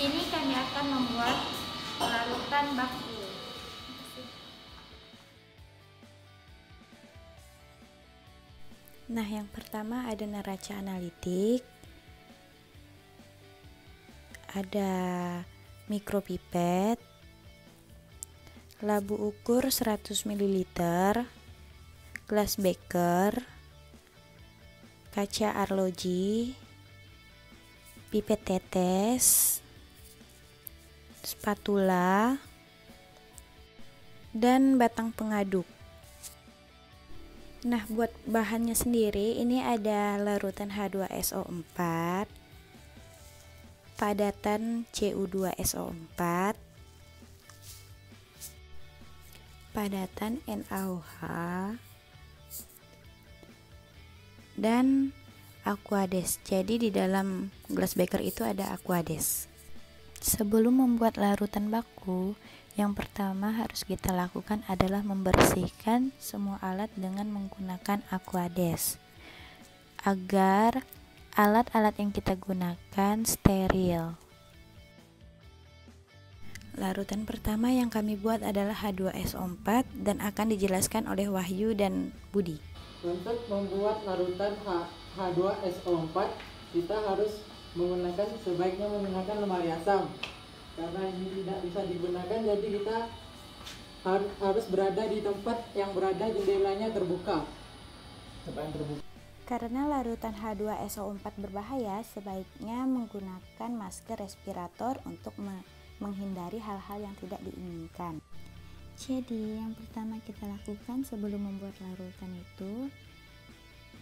sini kami akan membuat larutan baku. Nah, yang pertama ada neraca analitik, ada mikropipet, labu ukur 100 ml, gelas beker, kaca arloji, pipet tetes, spatula, dan batang pengaduk. Nah, buat bahannya sendiri ini ada larutan H2SO4, padatan Cu2SO4, padatan NaOH, dan aquades. Jadi di dalam gelas beker itu ada aquades. Sebelum membuat larutan baku, yang pertama harus kita lakukan adalah membersihkan semua alat dengan menggunakan aquades agar alat-alat yang kita gunakan steril. Larutan pertama yang kami buat adalah H2SO4 dan akan dijelaskan oleh Wahyu dan Budi. Untuk membuat larutan H2SO4, kita harus sebaiknya menggunakan lemari asam. Karena ini tidak bisa digunakan, jadi kita harus berada di tempat yang berada jendelanya terbuka. Karena larutan H2SO4 berbahaya, sebaiknya menggunakan masker respirator untuk menghindari hal-hal yang tidak diinginkan. Jadi, yang pertama kita lakukan sebelum membuat larutan itu,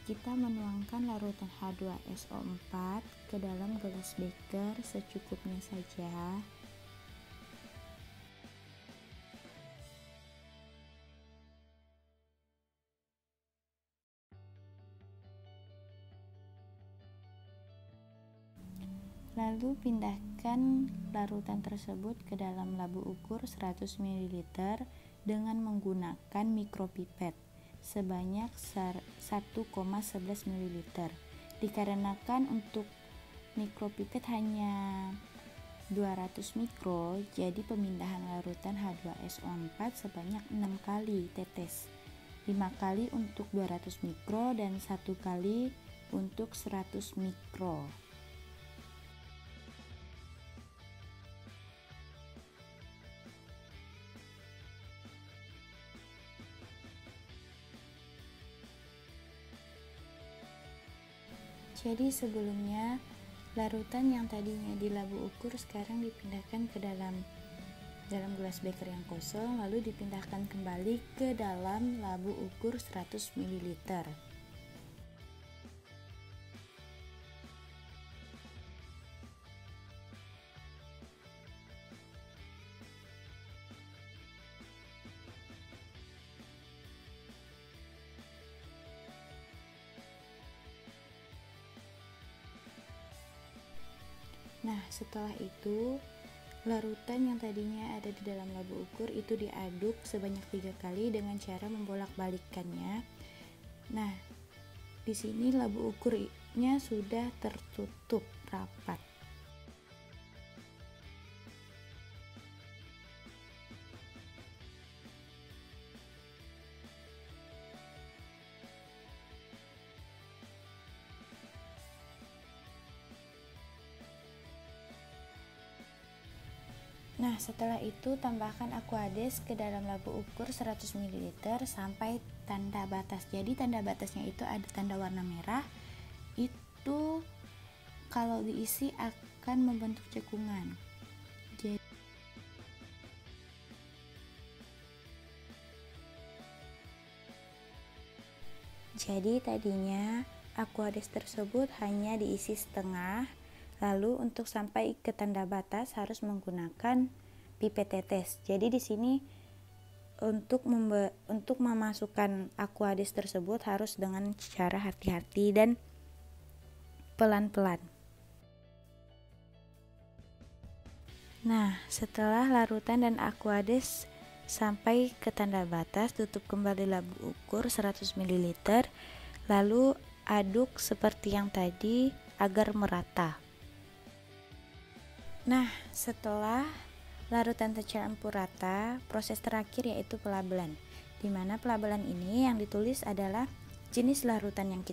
kita menuangkan larutan H2SO4 ke dalam gelas beker secukupnya saja. Lalu pindahkan larutan tersebut ke dalam labu ukur 100 ml dengan menggunakan mikropipet sebanyak 1,11 ml. Dikarenakan untuk mikropipet hanya 200 mikro, jadi pemindahan larutan H2SO4 sebanyak 6 kali tetes. 5 kali untuk 200 mikro dan 1 kali untuk 100 mikro. Jadi sebelumnya larutan yang tadinya di labu ukur sekarang dipindahkan ke dalam gelas beker yang kosong, lalu dipindahkan kembali ke dalam labu ukur 100 ml. Nah, setelah itu larutan yang tadinya ada di dalam labu ukur itu diaduk sebanyak 3 kali dengan cara membolak-balikkannya. Nah, di sini labu ukurnya sudah tertutup rapat. Nah, setelah itu tambahkan aquades ke dalam labu ukur 100 ml sampai tanda batas. Jadi tanda batasnya itu ada tanda warna merah. Itu kalau diisi akan membentuk cekungan. Jadi tadinya aquades tersebut hanya diisi setengah. Lalu untuk sampai ke tanda batas harus menggunakan pipet tetes. Jadi di sini untuk memasukkan aquades tersebut harus dengan cara hati-hati dan pelan-pelan. Nah, setelah larutan dan aquades sampai ke tanda batas, tutup kembali labu ukur 100 ml, lalu aduk seperti yang tadi agar merata. Nah, setelah larutan tercampur rata, proses terakhir yaitu pelabelan. Di mana pelabelan ini yang ditulis adalah jenis larutan yang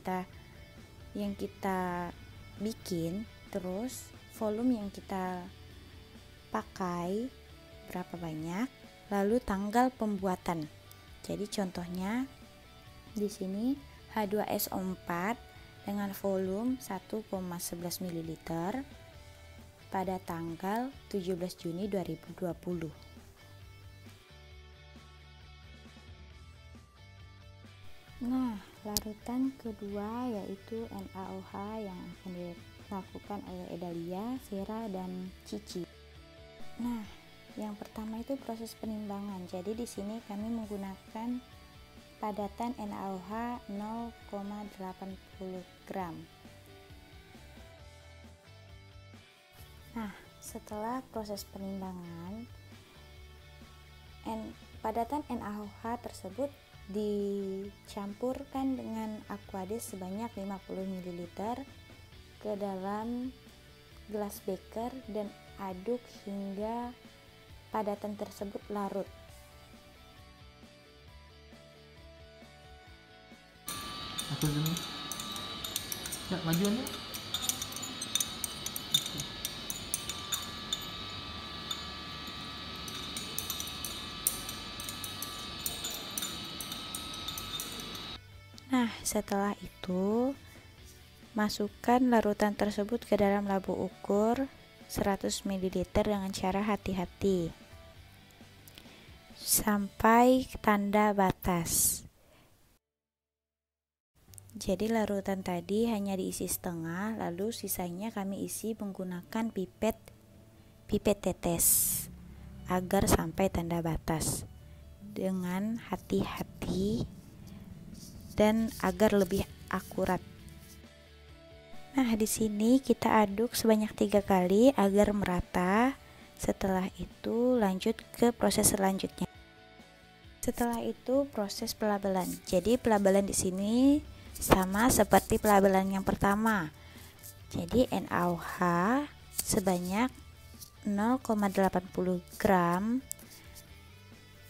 kita bikin, terus volume yang kita pakai berapa banyak, lalu tanggal pembuatan. Jadi contohnya di sini H2SO4 dengan volume 1,11 ml pada tanggal 17 Juni 2020. Nah, larutan kedua yaitu NaOH yang akan dilakukan oleh Edalia, Sera, dan Cici. Nah, yang pertama itu proses penimbangan. Jadi di sini kami menggunakan padatan NaOH 0,80 gram. Nah, setelah proses penimbangan, padatan NaOH tersebut dicampurkan dengan Aquades sebanyak 50 ml ke dalam gelas beker dan aduk hingga padatan tersebut larut. Aku zoom. Ya, majuannya. Nah, setelah itu masukkan larutan tersebut ke dalam labu ukur 100 ml dengan cara hati-hati sampai tanda batas. Jadi larutan tadi hanya diisi setengah, lalu sisanya kami isi menggunakan pipet tetes agar sampai tanda batas dengan hati-hati dan agar lebih akurat. Nah, di sini kita aduk sebanyak 3 kali agar merata. Setelah itu lanjut ke proses selanjutnya. Setelah itu proses pelabelan. Jadi pelabelan di sini sama seperti pelabelan yang pertama. Jadi NaOH sebanyak 0,80 gram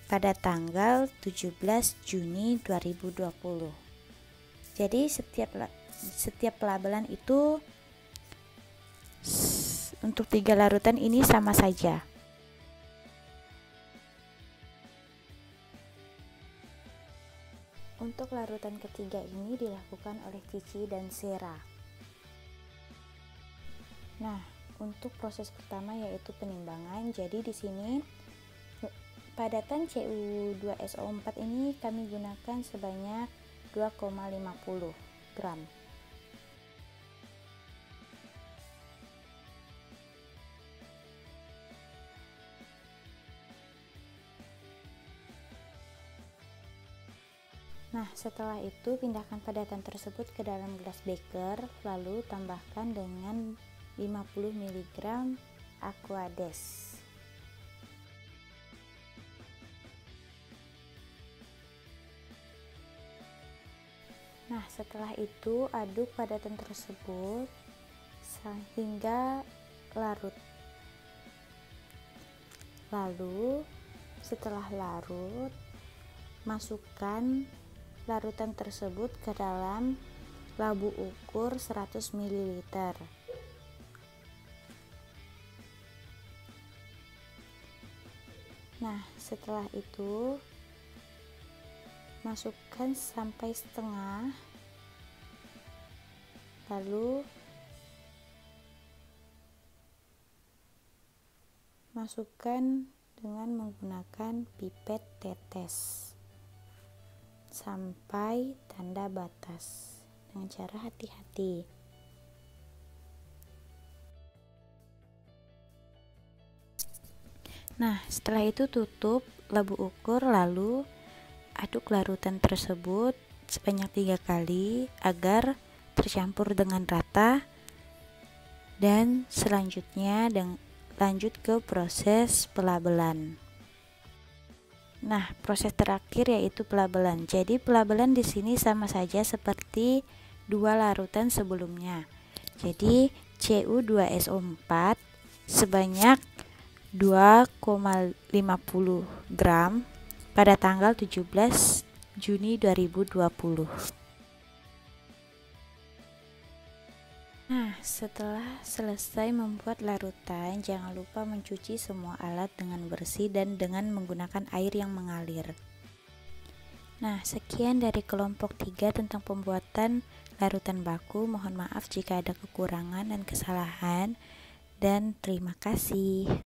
pada tanggal 17 Juni 2020. Jadi setiap pelabelan itu untuk 3 larutan ini sama saja. Untuk larutan ketiga ini dilakukan oleh Cici dan Sera. Nah, untuk proses pertama yaitu penimbangan. Jadi di sini padatan Cu2SO4 ini kami gunakan sebanyak 2,50 gram. Nah, setelah itu pindahkan padatan tersebut ke dalam gelas beker, lalu tambahkan dengan 50 mg Aquades. Nah, setelah itu aduk padatan tersebut hingga larut. Lalu setelah larut, masukkan larutan tersebut ke dalam labu ukur 100 ml. Nah, setelah itu masukkan sampai setengah, lalu masukkan dengan menggunakan pipet tetes sampai tanda batas dengan cara hati-hati. Nah, setelah itu tutup labu ukur, lalu aduk larutan tersebut sebanyak 3 kali agar tercampur dengan rata, dan selanjutnya lanjut ke proses pelabelan. Nah, proses terakhir yaitu pelabelan. Jadi pelabelan di sini sama saja seperti 2 larutan sebelumnya. Jadi Cu2SO4 sebanyak 2,50 gram pada tanggal 17 Juni 2020. Nah, setelah selesai membuat larutan, jangan lupa mencuci semua alat dengan bersih dan dengan menggunakan air yang mengalir. Nah, sekian dari kelompok 3 tentang pembuatan larutan baku. Mohon maaf jika ada kekurangan dan kesalahan, dan terima kasih.